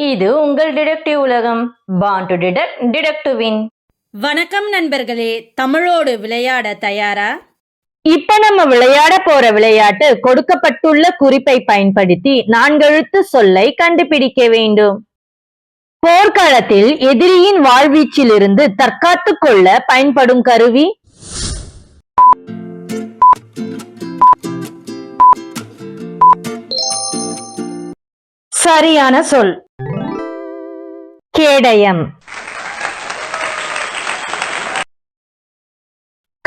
இது உங்கள் டிடெக்டிவ் உலகம். Born to detect, detect to win. வணக்கம் நண்பர்களே, தமிழோடு விளையாட தயாரா? இப்ப நம்ம விளையாட போற விளையாட்டு கொடுக்கப்பட்டுள்ள குறிப்பை பயன்படுத்தி 4 எழுத்து சொல்லை கண்டுபிடிக்க வேண்டும். போர்க்களத்தில் எதிரியின் வாழ்வீச்சிலிருந்து தற்காத்துக் கொள்ள பயன்படும் கருவி. சரியான சொல் கேடயம்.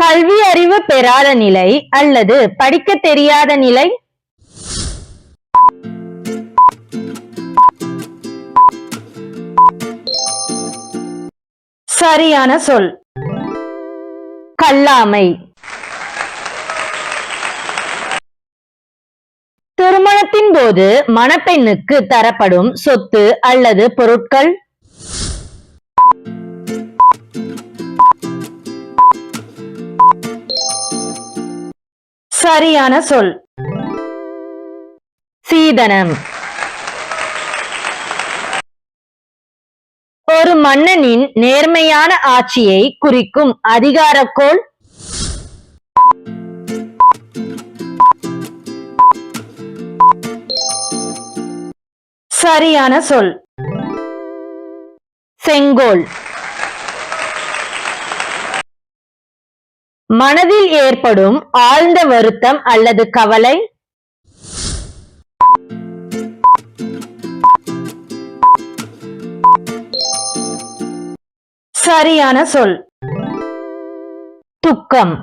கல்வி அறிவு பெறாத நிலை அல்லது படிக்க தெரியாத நிலை. சரியான சொல் கல்லாமை. திருமணத்தின் போது மணப்பெண்ணுக்கு தரப்படும் சொத்து அல்லது பொருட்கள். சரியான சொல் சீதனம். ஒரு மன்னனின் நேர்மையான ஆட்சியை குறிக்கும் அதிகாரக்கோள். சரியான சொல் செங்கோல். மனதில் ஏற்படும் ஆழ்ந்த வருத்தம் அல்லது கவலை. சரியான சொல் துக்கம்.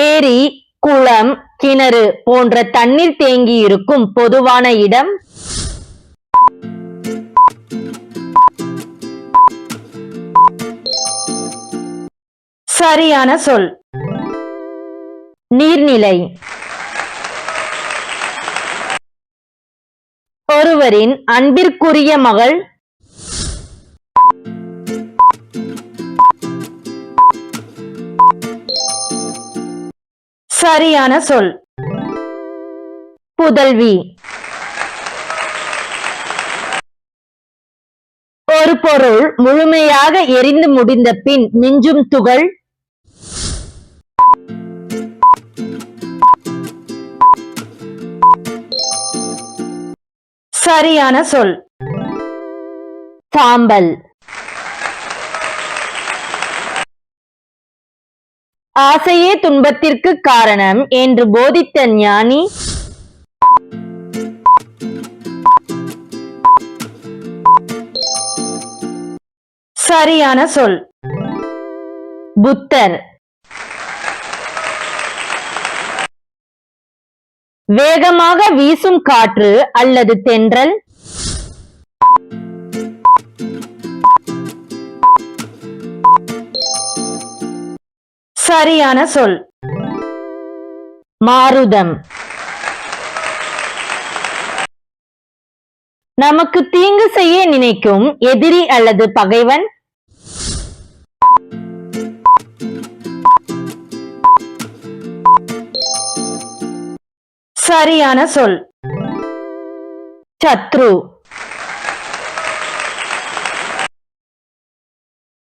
ஏரி, குளம், கிணறு போன்ற தண்ணீர் தேங்கி இருக்கும் பொதுவான இடம். சரியான சொல் நீர்நிலை. ஒருவரின் அன்பிற்குரிய மகள். சரியான சொல் புதல்வி. ஒரு பொருள் முழுமையாக எரிந்து முடிந்த பின் மிஞ்சும் துகள். சரியான சொல் சாம்பல். ஆசையே துன்பத்திற்கு காரணம் என்று போதித்த ஞானி. சரியான சொல் புத்தர். வேகமாக வீசும் காற்று அல்லது தென்றல். சரியான சொல் மாருதம். நமக்கு தீங்கு செய்ய நினைக்கும் எதிரி அல்லது பகைவன். சரியான சொல் சத்ரு.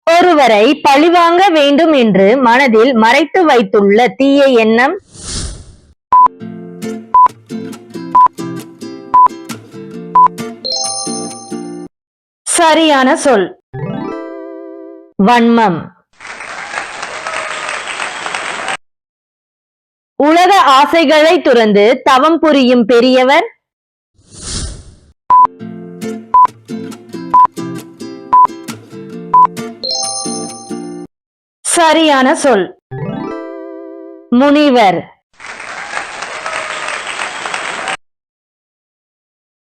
ஒருவரை பழிவாங்க வேண்டும் என்று மனதில் மறைத்து வைத்துள்ள தீய எண்ணம். சரியான சொல் வன்மம். உலக ஆசைகளை துறந்து தவம் புரியும் பெரியவர். சரியான சொல் முனிவர்.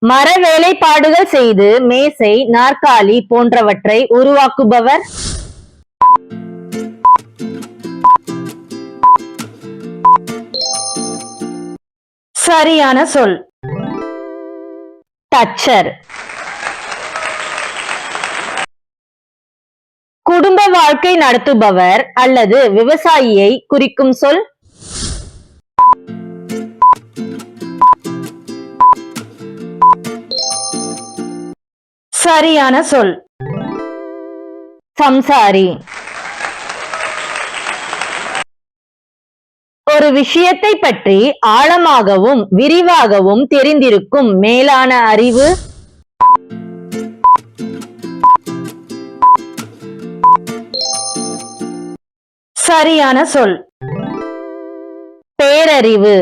மர வேலைப்பாடுகள் செய்து மேசை, நாற்காலி போன்றவற்றை உருவாக்குபவர். சரியான சொல் தச்சர். குடும்ப வாழ்க்கை நடத்துபவர் அல்லது விவசாயியை குறிக்கும் சொல். சரியான சொல் சம்சாரி. ஒரு விஷயத்தை பற்றி ஆழமாகவும் விரிவாகவும் தெரிந்திருக்கும் மேலான அறிவு. சரியான சொல் பேரறிவு.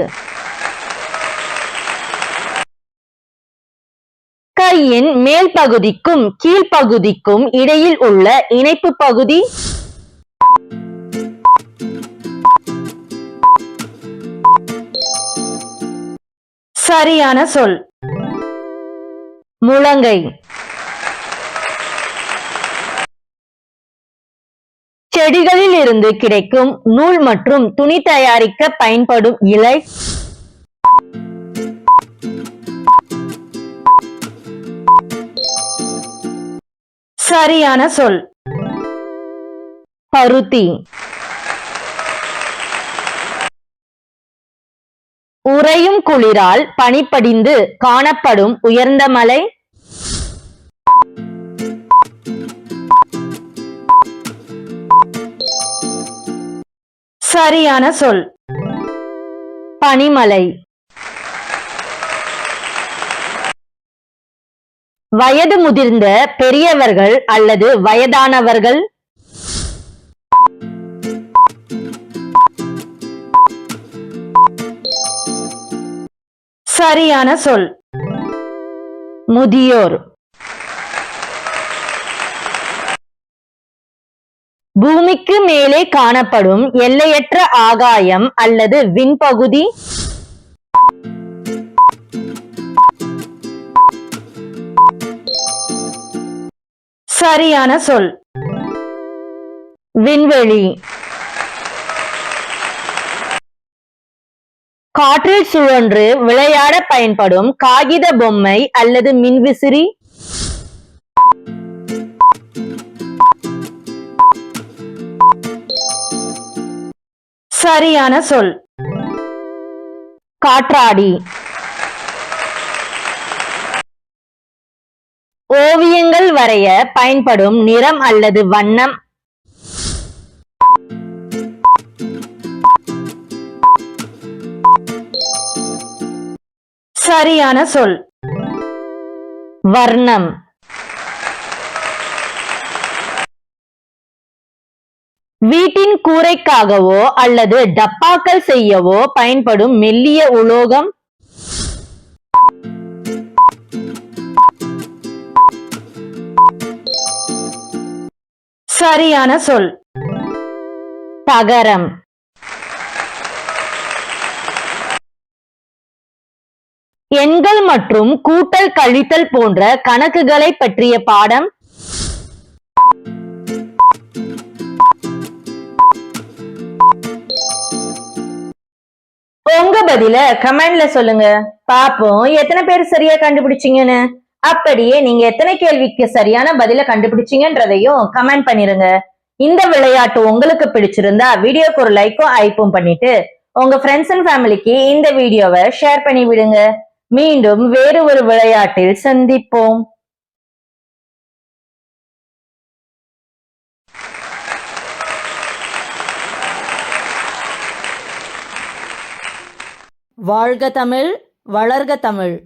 கையின் மேல் பகுதிக்கும் கீழ்ப்பகுதிக்கும் இடையில் உள்ள இணைப்பு பகுதி. சரியான சொல் முழங்கை. செடிகளில் இருந்து கிடைக்கும் நூல் மற்றும் துணி தயாரிக்க பயன்படும் இலை. சரியான சொல் பருத்தி. உறையும் குளிரால் பனிப்படிந்து காணப்படும் உயர்ந்த மலை. சரியான சொல் பனிமலை. வயது முதிர்ந்த பெரியவர்கள் அல்லது வயதானவர்கள். சரியான சொல் முதியோர். பூமிக்கு மேலே காணப்படும் எல்லையற்ற ஆகாயம் அல்லது விண்பகுதி. சரியான சொல் விண்வெளி. காற்றில் சுழன்று விளையாட பயன்படும் காகித பொம்மை அல்லது மின்விசிறி. சரியான சொல் காற்றாடி. ஓவியங்கள் வரைய பயன்படும் நிறம் அல்லது வண்ணம். சரியான சொல் வர்ணம். வீட்டின் கூரைக்காகவோ அல்லது டப்பாக்கள் செய்யவோ பயன்படும் மெல்லிய உலோகம். சரியான சொல் தகரம். எண்கள் மற்றும் கூட்டல் கழித்தல் போன்ற கணக்குகளை பற்றிய பாடம். உங்க பதில கமெண்ட்ல சொல்லுங்க பாப்போம் எத்தனை பேர் சரியா கண்டுபிடிச்சீங்கன்னு. அப்படியே நீங்க எத்தனை கேள்விக்கு சரியான பதில கண்டுபிடிச்சீங்கன்றதையும் கமெண்ட் பண்ணிருங்க. இந்த விளையாட்டு உங்களுக்கு பிடிச்சிருந்தா வீடியோக்கு ஒரு லைக்கும் ஐப்பும் பண்ணிட்டு உங்க ஃப்ரெண்ட்ஸ் அண்ட் ஃபேமிலிக்கு இந்த வீடியோவை ஷேர் பண்ணி விடுங்க. மீண்டும் வேறு ஒரு விளையாட்டில் சந்திப்போம். வாழ்க தமிழ், வளர்க தமிழ்.